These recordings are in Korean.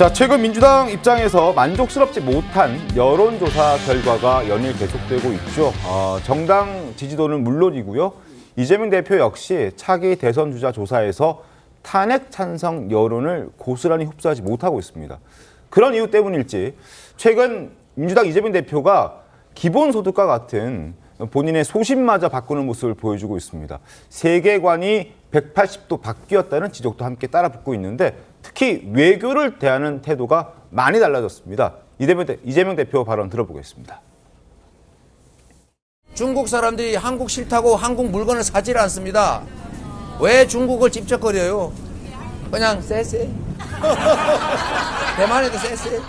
자, 최근 민주당 입장에서 만족스럽지 못한 여론조사 결과가 연일 계속되고 있죠. 정당 지지도는 물론이고요. 이재명 대표 역시 차기 대선 주자 조사에서 탄핵 찬성 여론을 고스란히 흡수하지 못하고 있습니다. 그런 이유 때문일지 최근 민주당 이재명 대표가 기본소득과 같은 본인의 소신마저 바꾸는 모습을 보여주고 있습니다. 세계관이 180도 바뀌었다는 지적도 함께 따라붙고 있는데 특히 외교를 대하는 태도가 많이 달라졌습니다. 이재명 대표 발언 들어보겠습니다. 중국 사람들이 한국 싫다고 한국 물건을 사질 않습니다. 왜 중국을 찝쩍거려요? 그냥 쎄쎄. 대만에도 쎄쎄.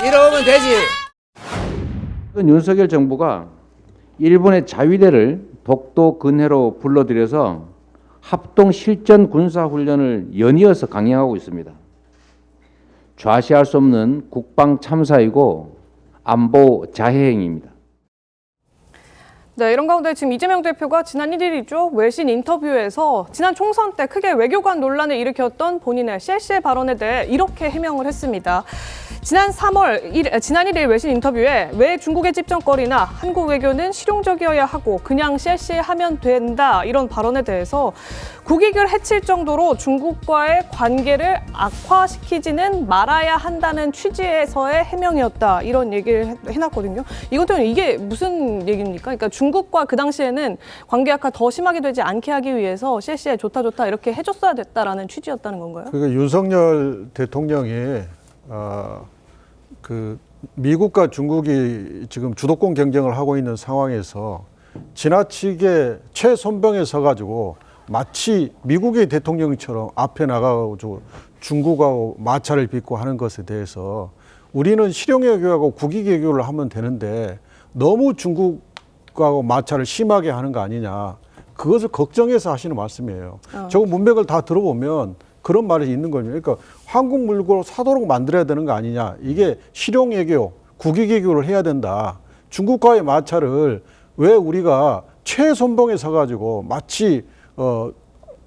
이러면 되지. 윤석열 정부가 일본의 자위대를 독도 근해로 불러들여서 합동 실전 군사 훈련을 연이어서 강행하고 있습니다. 좌시할 수 없는 국방 참사이고 안보 자해 행위입니다. 네, 이런 가운데 지금 이재명 대표가 지난 1일이죠. 외신 인터뷰에서 지난 총선 때 크게 외교관 논란을 일으켰던 본인의 쎄쎄 발언에 대해 이렇게 해명을 했습니다. 지난 1일 외신 인터뷰에 왜 중국의 찝쩍거리나 한국 외교는 실용적이어야 하고 그냥 쎄쎄하면 된다 이런 발언에 대해서 국익을 해칠 정도로 중국과의 관계를 악화시키지는 말아야 한다는 취지에서의 해명이었다 이런 얘기를 해놨거든요. 이것도 이게 무슨 얘기입니까? 그러니까 중국과 그 당시에는 관계 악화 더 심하게 되지 않게 하기 위해서 쎄쎄 좋다 이렇게 해줬어야 됐다라는 취지였다는 건가요? 그러니까 윤석열 대통령이 미국과 중국이 지금 주도권 경쟁을 하고 있는 상황에서 지나치게 최선봉에 서가지고 마치 미국의 대통령처럼 앞에 나가가지고 중국하고 마찰을 빚고 하는 것에 대해서 우리는 실용외교하고 국익외교를 하면 되는데 너무 중국하고 마찰을 심하게 하는 거 아니냐. 그것을 걱정해서 하시는 말씀이에요. 저거 문맥을 다 들어보면 그런 말이 있는 거죠. 그러니까 한국 물건을 사도록 만들어야 되는 거 아니냐. 이게 실용외교, 국익외교를 해야 된다. 중국과의 마찰을 왜 우리가 최선봉에 서가지고 마치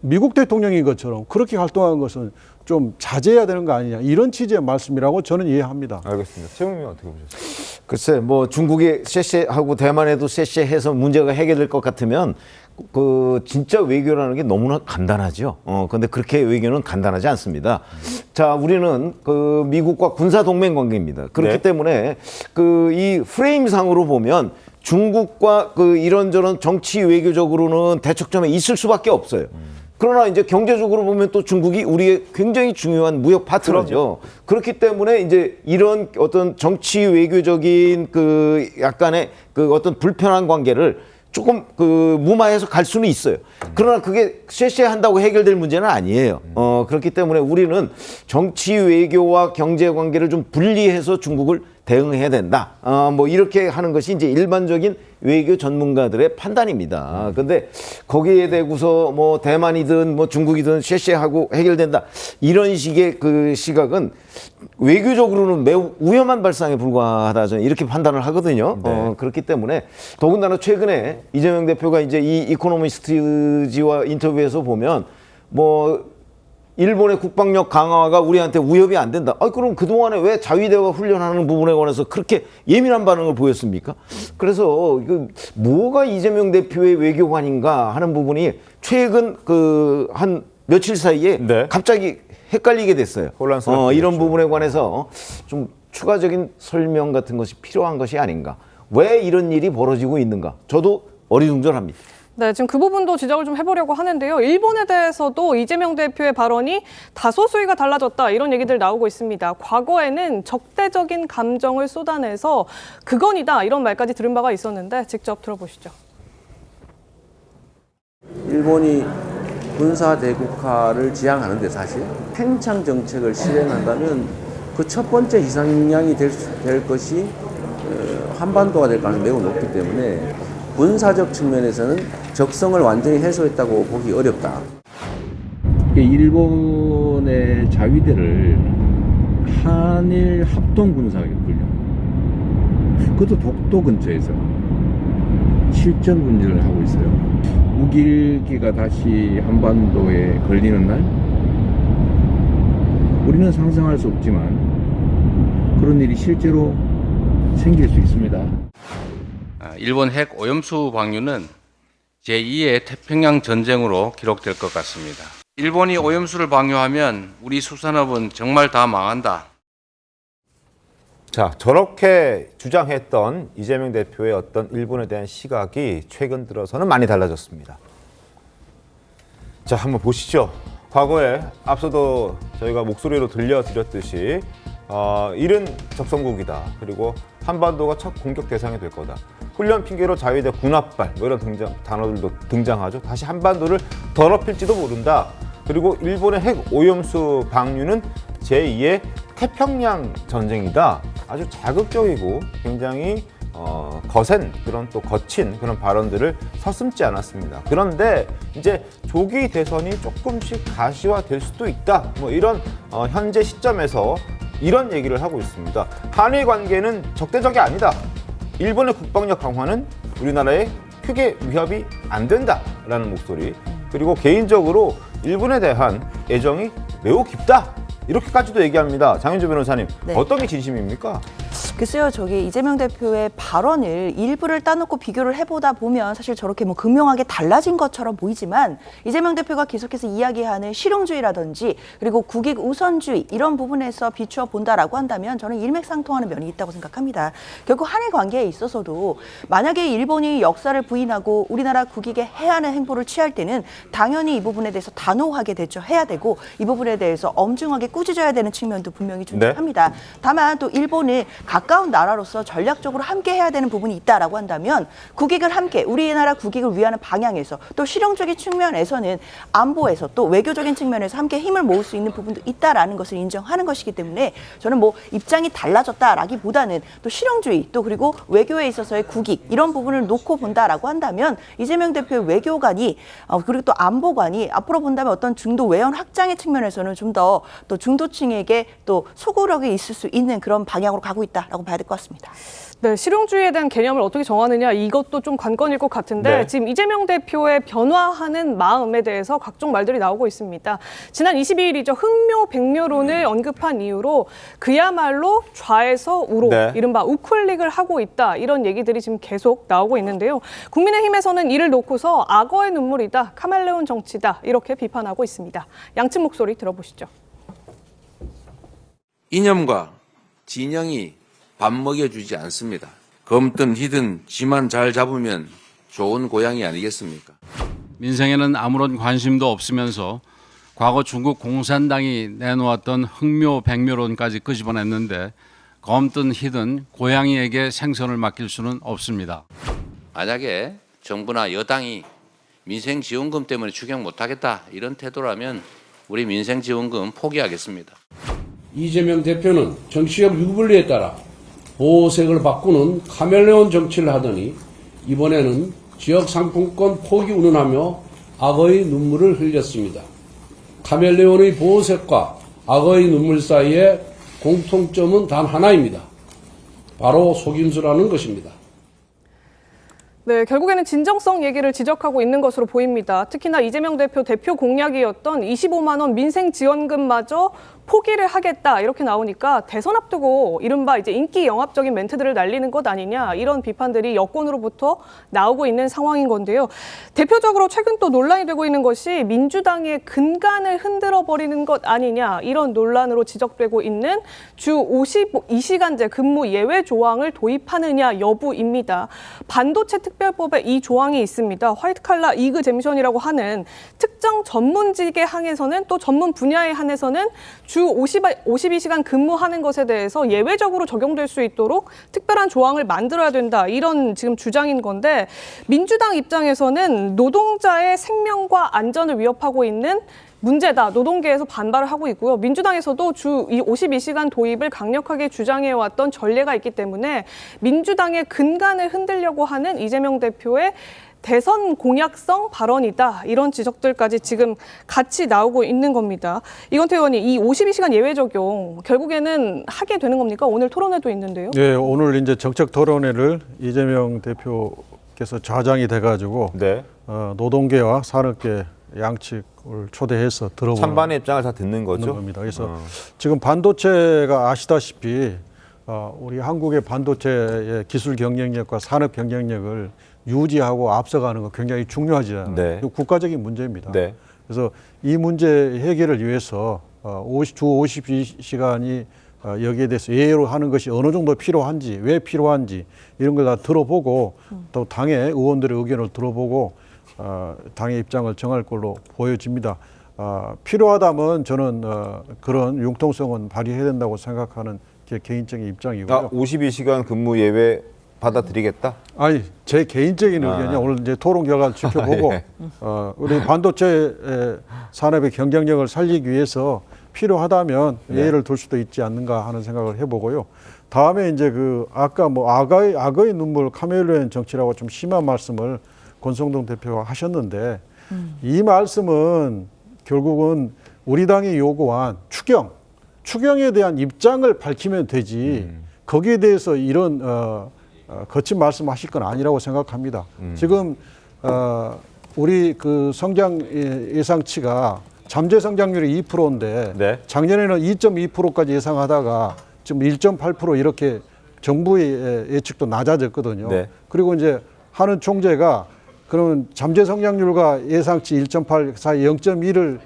미국 대통령인 것처럼 그렇게 활동하는 것은 좀 자제해야 되는 거 아니냐. 이런 취지의 말씀이라고 저는 이해합니다. 알겠습니다. 최영민 어떻게 보셨어요? 글쎄, 뭐 중국이 쎄쎄하고 대만에도 쎄쎄해서 문제가 해결될 것 같으면 그 진짜 외교라는 게 너무나 간단하죠. 근데 그렇게 외교는 간단하지 않습니다. 자, 우리는 그 미국과 군사 동맹 관계입니다. 그렇기 네. 때문에 그 이 프레임상으로 보면 중국과 그 이런저런 정치 외교적으로는 대척점에 있을 수밖에 없어요. 그러나 이제 경제적으로 보면 또 중국이 우리의 굉장히 중요한 무역 파트너죠. 그렇기 때문에 이제 이런 어떤 정치 외교적인 그 약간의 그 어떤 불편한 관계를 조금 그 무마해서 갈 수는 있어요. 그러나 그게 쎄쎄한다고 해결될 문제는 아니에요. 그렇기 때문에 우리는 정치 외교와 경제 관계를 좀 분리해서 중국을 대응해야 된다. 뭐 이렇게 하는 것이 이제 일반적인 외교 전문가들의 판단입니다. 근데 거기에 대고서 뭐 대만이든 뭐 중국이든 쎄쎄하고 해결된다. 이런 식의 그 시각은 외교적으로는 매우 위험한 발상에 불과하다. 저는 이렇게 판단을 하거든요. 네. 그렇기 때문에 더군다나 최근에 이재명 대표가 이제 이 이코노미스트지와 인터뷰에서 보면 뭐 일본의 국방력 강화가 우리한테 위협이 안 된다. 그럼 그동안에 왜 자위대가 훈련하는 부분에 관해서 그렇게 예민한 반응을 보였습니까? 그래서 뭐가 이재명 대표의 외교관인가 하는 부분이 최근 그 한 며칠 사이에 네. 갑자기 헷갈리게 됐어요. 혼란스럽게 이런 됐죠. 부분에 관해서 좀 추가적인 설명 같은 것이 필요한 것이 아닌가. 왜 이런 일이 벌어지고 있는가. 저도 어리둥절합니다. 네, 지금 그 부분도 지적을 좀 해보려고 하는데요. 일본에 대해서도 이재명 대표의 발언이 다소 수위가 달라졌다 이런 얘기들 나오고 있습니다. 과거에는 적대적인 감정을 쏟아내서 극언이다 이런 말까지 들은 바가 있었는데 직접 들어보시죠. 일본이 군사 대국화를 지향하는데 사실 팽창 정책을 실행한다면 그 첫 번째 희생양이 될 것이 한반도가 될 가능성이 매우 높기 때문에 군사적 측면에서는 적성을 완전히 해소했다고 보기 어렵다. 일본의 자위대를 한일 합동군사훈련, 그것도 독도 근처에서 실전 군주를 하고 있어요. 우길기가 다시 한반도에 걸리는 날 우리는 상상할 수 없지만 그런 일이 실제로 생길 수 있습니다. 일본 핵 오염수 방류는 제2의 태평양 전쟁으로 기록될 것 같습니다. 일본이 오염수를 방류하면 우리 수산업은 정말 다 망한다. 자, 저렇게 주장했던 이재명 대표의 어떤 일본에 대한 시각이 최근 들어서는 많이 달라졌습니다. 자, 한번 보시죠. 과거에 앞서도 저희가 목소리로 들려드렸듯이 이른 적성국이다. 그리고 한반도가 첫 공격 대상이 될 거다. 훈련 핑계로 자위대 군합발 뭐 이런 단어들도 등장하죠. 다시 한반도를 더럽힐지도 모른다. 그리고 일본의 핵 오염수 방류는 제2의 태평양 전쟁이다. 아주 자극적이고 굉장히 거센 그런 또 거친 그런 발언들을 서슴지 않았습니다. 그런데 이제 조기 대선이 조금씩 가시화될 수도 있다. 뭐 이런 현재 시점에서 이런 얘기를 하고 있습니다. 한일 관계는 적대적이 아니다. 일본의 국방력 강화는 우리나라에 크게 위협이 안 된다라는 목소리. 그리고 개인적으로 일본에 대한 애정이 매우 깊다. 이렇게까지도 얘기합니다. 장윤주 변호사님, 네. 어떤 게 진심입니까? 글쎄요, 저기 이재명 대표의 발언을 일부를 따놓고 비교를 해보다 보면 사실 저렇게 뭐 극명하게 달라진 것처럼 보이지만 이재명 대표가 계속해서 이야기하는 실용주의라든지 그리고 국익 우선주의 이런 부분에서 비추어 본다라고 한다면 저는 일맥상통하는 면이 있다고 생각합니다. 결국 한일 관계에 있어서도 만약에 일본이 역사를 부인하고 우리나라 국익에 해하는 행보를 취할 때는 당연히 이 부분에 대해서 단호하게 대처해야 되고 이 부분에 대해서 엄중하게 꾸짖어야 되는 측면도 분명히 존재합니다. 다만 또 일본을 가까운 나라로서 전략적으로 함께 해야 되는 부분이 있다라고 한다면 국익을 함께 우리나라 국익을 위하는 방향에서 또 실용적인 측면에서는 안보에서 또 외교적인 측면에서 함께 힘을 모을 수 있는 부분도 있다라는 것을 인정하는 것이기 때문에 저는 뭐 입장이 달라졌다라기보다는 또 실용주의 또 그리고 외교에 있어서의 국익 이런 부분을 놓고 본다라고 한다면 이재명 대표의 외교관이 그리고 또 안보관이 앞으로 본다면 어떤 중도 외연 확장의 측면에서는 좀 더 또 중도층에게 또 소구력이 있을 수 있는 그런 방향으로 가고 있다라고 봐야 될 것 같습니다. 네, 실용주의에 대한 개념을 어떻게 정하느냐 이것도 좀 관건일 것 같은데 네. 지금 이재명 대표의 변화하는 마음에 대해서 각종 말들이 나오고 있습니다. 지난 22일이죠. 흑묘 백묘론을 언급한 이유로 그야말로 좌에서 우로 네. 이른바 우클릭을 하고 있다. 이런 얘기들이 지금 계속 나오고 있는데요. 국민의힘에서는 이를 놓고서 악어의 눈물이다. 카멜레온 정치다. 이렇게 비판하고 있습니다. 양측 목소리 들어보시죠. 이념과 진영이 밥 먹여주지 않습니다. 검든 희든 지만 잘 잡으면 좋은 고양이 아니겠습니까? 민생에는 아무런 관심도 없으면서 과거 중국 공산당이 내놓았던 흑묘 백묘론까지 끄집어냈는데 검든 희든 고양이에게 생선을 맡길 수는 없습니다. 만약에 정부나 여당이 민생지원금 때문에 추경 못하겠다 이런 태도라면 우리 민생지원금 포기하겠습니다. 이재명 대표는 정치적 유불리에 따라 보호색을 바꾸는 카멜레온 정치를 하더니 이번에는 지역 상품권 포기 운운하며 악어의 눈물을 흘렸습니다. 카멜레온의 보호색과 악어의 눈물 사이에 공통점은 단 하나입니다. 바로 속임수라는 것입니다. 네, 결국에는 진정성 얘기를 지적하고 있는 것으로 보입니다. 특히나 이재명 대표 공약이었던 25만 원 민생 지원금마저 포기를 하겠다 이렇게 나오니까 대선 앞두고 이른바 이제 인기 영합적인 멘트들을 날리는 것 아니냐 이런 비판들이 여권으로부터 나오고 있는 상황인 건데요. 대표적으로 최근 또 논란이 되고 있는 것이 민주당의 근간을 흔들어 버리는 것 아니냐 이런 논란으로 지적되고 있는 주 52시간제 근무 예외 조항을 도입하느냐 여부입니다. 반도체 특별법에 이 조항이 있습니다. 화이트칼라 이그젬션이라고 하는 특정 전문직에 한해서는 또 전문 분야에 한해서는 주 52시간 근무하는 것에 대해서 예외적으로 적용될 수 있도록 특별한 조항을 만들어야 된다. 이런 지금 주장인 건데 민주당 입장에서는 노동자의 생명과 안전을 위협하고 있는 문제다. 노동계에서 반발을 하고 있고요. 민주당에서도 주 52시간 도입을 강력하게 주장해왔던 전례가 있기 때문에 민주당의 근간을 흔들려고 하는 이재명 대표의 대선 공약성 발언이다. 이런 지적들까지 지금 같이 나오고 있는 겁니다. 이건태 의원이 이 52시간 예외 적용 결국에는 하게 되는 겁니까? 오늘 토론회도 있는데요. 네, 오늘 이제 정책 토론회를 이재명 대표께서 좌장이 돼가지고 네. 노동계와 산업계 양측을 초대해서 들어보는 찬반의 입장을 다 듣는 있는 거죠. 겁니다. 그래서 지금 반도체가 아시다시피 우리 한국의 반도체의 기술 경쟁력과 산업 경쟁력을 유지하고 앞서가는 거 굉장히 중요하잖아요. 네. 이거 국가적인 문제입니다. 네. 그래서 이 문제 해결을 위해서 주 52시간이 여기에 대해서 예외로 하는 것이 어느 정도 필요한지, 왜 필요한지 이런 걸 다 들어보고 또 당의 의원들의 의견을 들어보고 당의 입장을 정할 걸로 보여집니다. 필요하다면 저는 그런 융통성은 발휘해야 된다고 생각하는 제 개인적인 입장이고요. 52시간 근무 예외 받아들이겠다? 아니 제 개인적인 의견이 오늘 이제 토론 결과를 지켜보고 예. 우리 반도체 산업의 경쟁력을 살리기 위해서 필요하다면 예의를 둘 수도 있지 않는가 하는 생각을 해보고요. 다음에 이제 아까 뭐 악의 눈물 카멜레온 정치라고 좀 심한 말씀을 권성동 대표가 하셨는데 이 말씀은 결국은 우리 당이 요구한 추경에 대한 입장을 밝히면 되지 거기에 대해서 이런 거친 말씀하실 건 아니라고 생각합니다. 지금 우리 성장 예상치가 잠재 성장률이 2%인데 네. 작년에는 2.2%까지 예상하다가 지금 1.8% 이렇게 정부의 예측도 낮아졌거든요. 네. 그리고 이제 하는 총재가 그러면 잠재 성장률과 예상치 1.8 사이 0.1을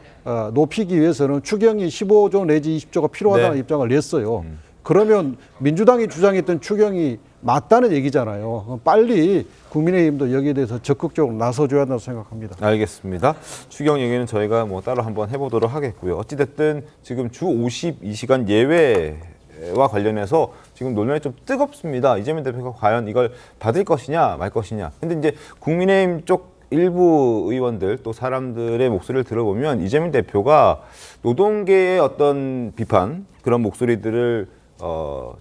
높이기 위해서는 추경이 15조 내지 20조가 필요하다는 네. 입장을 냈어요. 그러면 민주당이 주장했던 추경이 맞다는 얘기잖아요. 그럼 빨리 국민의힘도 여기에 대해서 적극적으로 나서줘야 한다고 생각합니다. 알겠습니다. 추경 얘기는 저희가 뭐 따로 한번 해보도록 하겠고요. 어찌됐든 지금 주 52시간 예외와 관련해서 지금 논란이 좀 뜨겁습니다. 이재명 대표가 과연 이걸 받을 것이냐 말 것이냐. 근데 이제 국민의힘 쪽 일부 의원들 또 사람들의 목소리를 들어보면 이재명 대표가 노동계의 어떤 비판 그런 목소리들을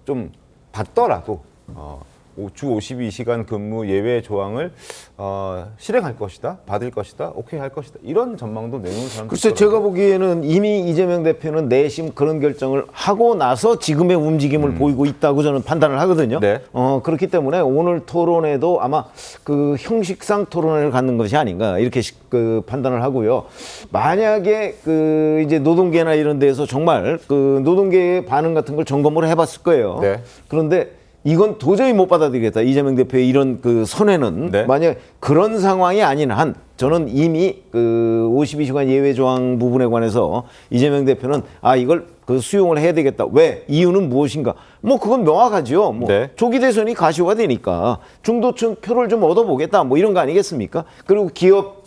좀 받더라도 주 52시간 근무 예외 조항을 실행할 것이다, 받을 것이다, 오케이 할 것이다 이런 전망도 내놓은 사람들. 글쎄 제가 보기에는 이미 이재명 대표는 내심 그런 결정을 하고 나서 지금의 움직임을 보이고 있다고 저는 판단을 하거든요. 네. 그렇기 때문에 오늘 토론에도 아마 그 형식상 토론을 갖는 것이 아닌가 이렇게 판단을 하고요. 만약에 이제 노동계나 이런 데에서 정말 노동계의 반응 같은 걸 점검을 해봤을 거예요. 네. 그런데 이건 도저히 못 받아들이겠다. 이재명 대표의 이런 선회는 네. 만약 그런 상황이 아닌 한 저는 이미 52시간 예외 조항 부분에 관해서 이재명 대표는 이걸 수용을 해야 되겠다. 왜? 이유는 무엇인가? 뭐 그건 명확하죠. 뭐 네. 조기 대선이 가시화가 되니까 중도층 표를 좀 얻어보겠다. 뭐 이런 거 아니겠습니까? 그리고 기업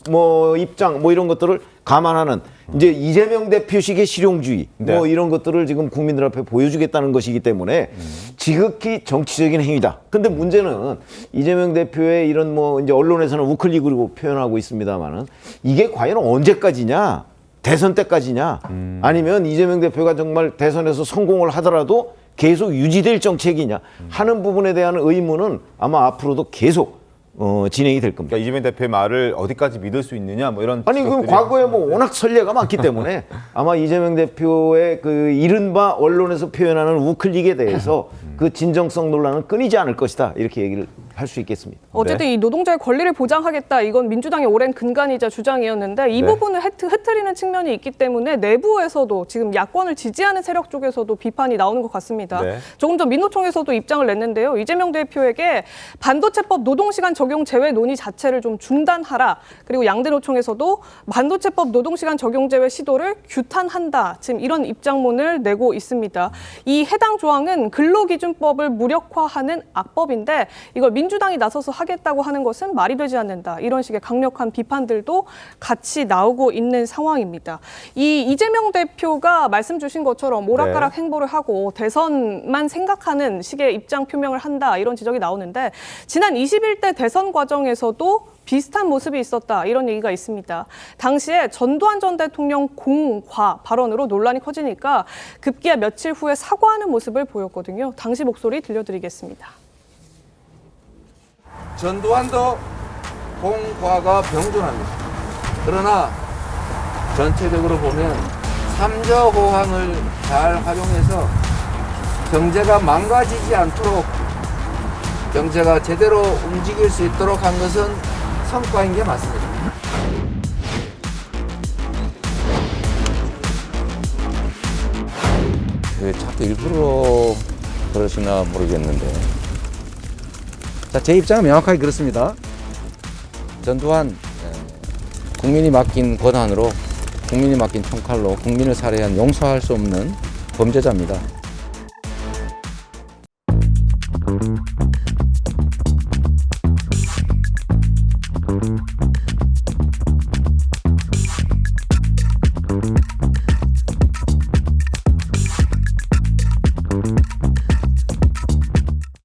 입장 이런 것들을 감안하는 이제 이재명 대표식의 실용주의 네. 이런 것들을 지금 국민들 앞에 보여주겠다는 것이기 때문에 지극히 정치적인 행위다. 근데 문제는 이재명 대표의 이런 이제 언론에서는 우클릭으로 표현하고 있습니다만은 이게 과연 언제까지냐? 대선 때까지냐? 아니면 이재명 대표가 정말 대선에서 성공을 하더라도 계속 유지될 정책이냐 하는 부분에 대한 의문은 아마 앞으로도 계속 진행이 될 겁니다. 그러니까 이재명 대표의 말을 어디까지 믿을 수 있느냐 뭐 이런. 아니 그럼 과거에 워낙 선례가 많기 때문에 아마 이재명 대표의 이른바 언론에서 표현하는 우클릭에 대해서 그 진정성 논란은 끊이지 않을 것이다 이렇게 얘기를 할 수 있겠습니다. 어쨌든 이 노동자의 권리를 보장하겠다 이건 민주당의 오랜 근간이자 주장이었는데 이 부분을 흐트리는 측면이 있기 때문에 내부에서도 지금 야권을 지지하는 세력 쪽에서도 비판이 나오는 것 같습니다. 네. 조금 전 민노총에서도 입장을 냈는데요. 이재명 대표에게 반도체법 노동시간 적용 제외 논의 자체를 좀 중단하라. 그리고 양대 노총에서도 반도체법 노동시간 적용 제외 시도를 규탄한다. 지금 이런 입장문을 내고 있습니다. 이 해당 조항은 근로기준법을 무력화하는 악법인데 이걸 민주당이 나서서 하겠다고 하는 것은 말이 되지 않는다. 이런 식의 강력한 비판들도 같이 나오고 있는 상황입니다. 이 이재명 대표가 말씀 주신 것처럼 오락가락 행보를 하고 대선만 생각하는 식의 입장 표명을 한다. 이런 지적이 나오는데 지난 21대 대선 과정에서도 비슷한 모습이 있었다. 이런 얘기가 있습니다. 당시에 전두환 전 대통령 공과 발언으로 논란이 커지니까 급기야 며칠 후에 사과하는 모습을 보였거든요. 당시 목소리 들려드리겠습니다. 전두환도 공과가 병존합니다. 그러나 전체적으로 보면 삼저 호황을 잘 활용해서 경제가 망가지지 않도록 경제가 제대로 움직일 수 있도록 한 것은 성과인 게 맞습니다. 왜 자꾸 일부러 그러시나 모르겠는데. 자, 제 입장은 명확하게 그렇습니다. 전두환 국민이 맡긴 권한으로 국민이 맡긴 총칼로 국민을 살해한 용서할 수 없는 범죄자입니다.